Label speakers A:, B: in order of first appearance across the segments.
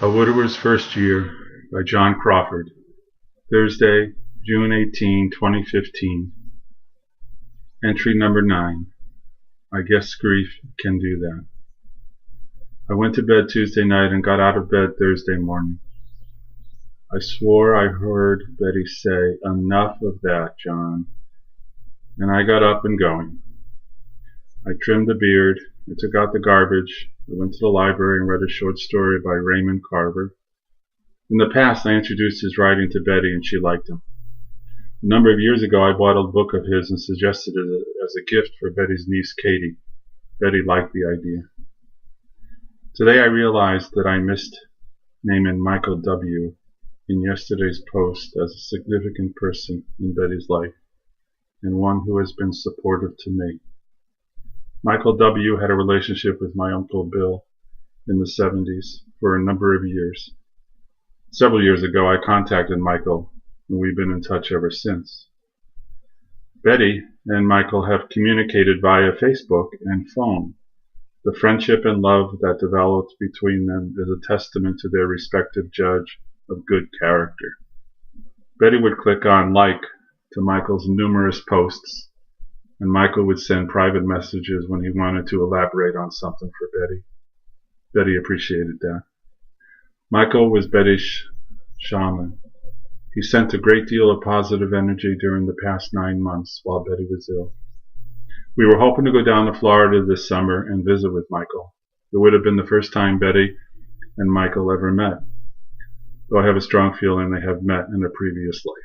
A: A Widower's First Year by John Crawford. Thursday, June 18, 2015. Entry number 9. I guess grief can do that. I went to bed Tuesday night and got out of bed Thursday morning. I swore I heard Betty say, "Enough of that, John." And I got up and going. I trimmed the beard, I took out the garbage, I went to the library and read a short story by Raymond Carver. In the past, I introduced his writing to Betty and she liked him. A number of years ago, I bought a book of his and suggested it as a gift for Betty's niece Katie. Betty liked the idea. Today I realized that I missed naming Michael W. in yesterday's post as a significant person in Betty's life and one who has been supportive to me. Michael W. had a relationship with my Uncle Bill in the 70s for a number of years. Several years ago, I contacted Michael, and we've been in touch ever since. Betty and Michael have communicated via Facebook and phone. The friendship and love that developed between them is a testament to their respective judge of good character. Betty would click on like to Michael's numerous posts, and Michael would send private messages when he wanted to elaborate on something for Betty. Betty appreciated that. Michael was Betty's shaman. He sent a great deal of positive energy during the past 9 months while Betty was ill. We were hoping to go down to Florida this summer and visit with Michael. It would have been the first time Betty and Michael ever met, though I have a strong feeling they have met in a previous life.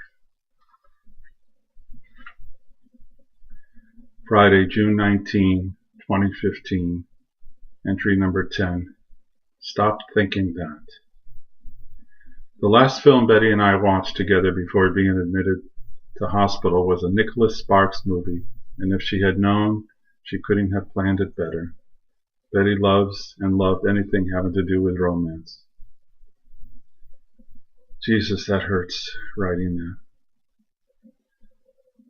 A: Friday, June 19, 2015. Entry number 10. Stop thinking that. The last film Betty and I watched together before being admitted to hospital was a Nicholas Sparks movie, and if she had known, she couldn't have planned it better. Betty loves and loved anything having to do with romance. Jesus, that hurts, writing that.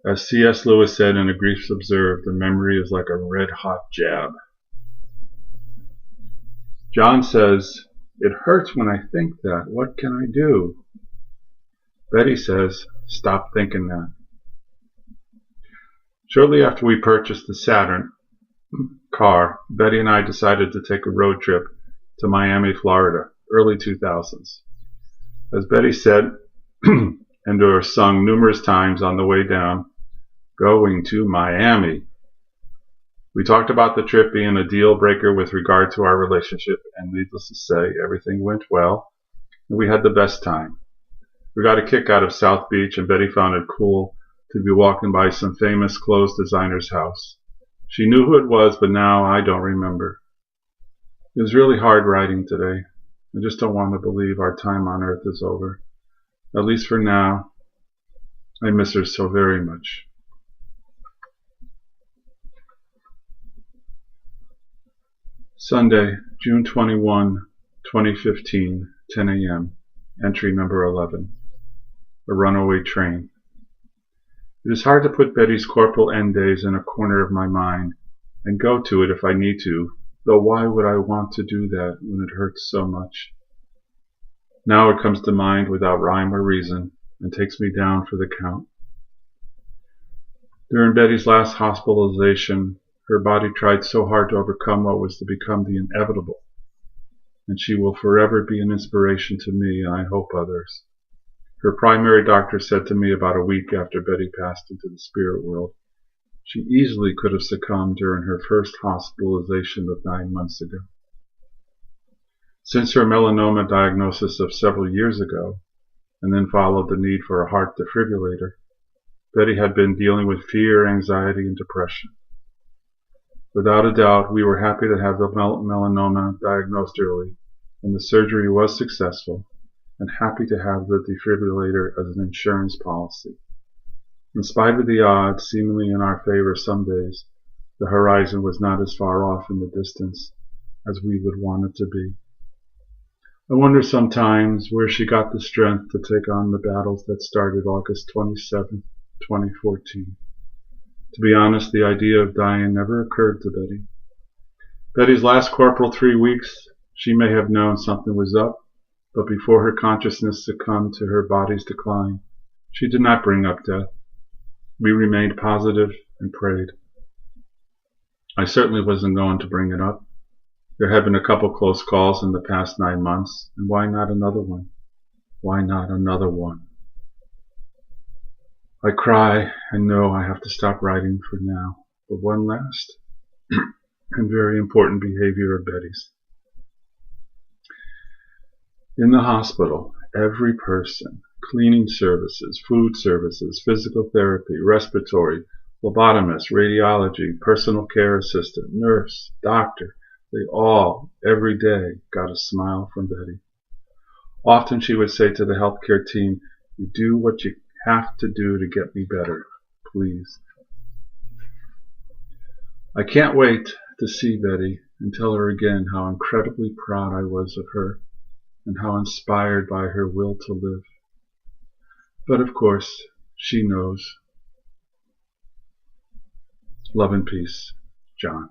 A: As C.S. Lewis said in A Grief's Observed, the memory is like a red-hot jab. John says, "It hurts when I think that. What can I do?" Betty says, "Stop thinking that." Shortly after we purchased the Saturn car, Betty and I decided to take a road trip to Miami, Florida, early 2000s. As Betty said, and or sung numerous times on the way down, "Going to Miami." We talked about the trip being a deal breaker with regard to our relationship, and needless to say, everything went well, and we had the best time. We got a kick out of South Beach, and Betty found it cool to be walking by some famous clothes designer's house. She knew who it was, but now I don't remember. It was really hard writing today. I just don't want to believe our time on earth is over. At least for now. I miss her so very much. Sunday, June 21, 2015, 10 a.m. Entry number 11. A Runaway Train. It is hard to put Betty's corporal end days in a corner of my mind and go to it if I need to, though why would I want to do that when it hurts so much? Now it comes to mind without rhyme or reason and takes me down for the count. During Betty's last hospitalization, her body tried so hard to overcome what was to become the inevitable, and she will forever be an inspiration to me and I hope others. Her primary doctor said to me about a week after Betty passed into the spirit world, she easily could have succumbed during her first hospitalization of 9 months ago. Since her melanoma diagnosis of several years ago, and then followed the need for a heart defibrillator, Betty had been dealing with fear, anxiety, and depression. Without a doubt, we were happy to have the melanoma diagnosed early, and the surgery was successful, and happy to have the defibrillator as an insurance policy. In spite of the odds seemingly in our favor some days, the horizon was not as far off in the distance as we would want it to be. I wonder sometimes where she got the strength to take on the battles that started August 27, 2014. To be honest, the idea of dying never occurred to Betty. Betty's last corporal 3 weeks, she may have known something was up, but before her consciousness succumbed to her body's decline, she did not bring up death. We remained positive and prayed. I certainly wasn't going to bring it up. There had been a couple close calls in the past 9 months, and why not another one? Why not another one? I cry and know I have to stop writing for now, but one last and very important behavior of Betty's. In the hospital, every person, cleaning services, food services, physical therapy, respiratory, phlebotomist, radiology, personal care assistant, nurse, doctor, they all, every day, got a smile from Betty. Often she would say to the healthcare team, "You do what you have to do to get me better, please." I can't wait to see Betty and tell her again how incredibly proud I was of her and how inspired by her will to live. But of course, she knows. Love and peace, John.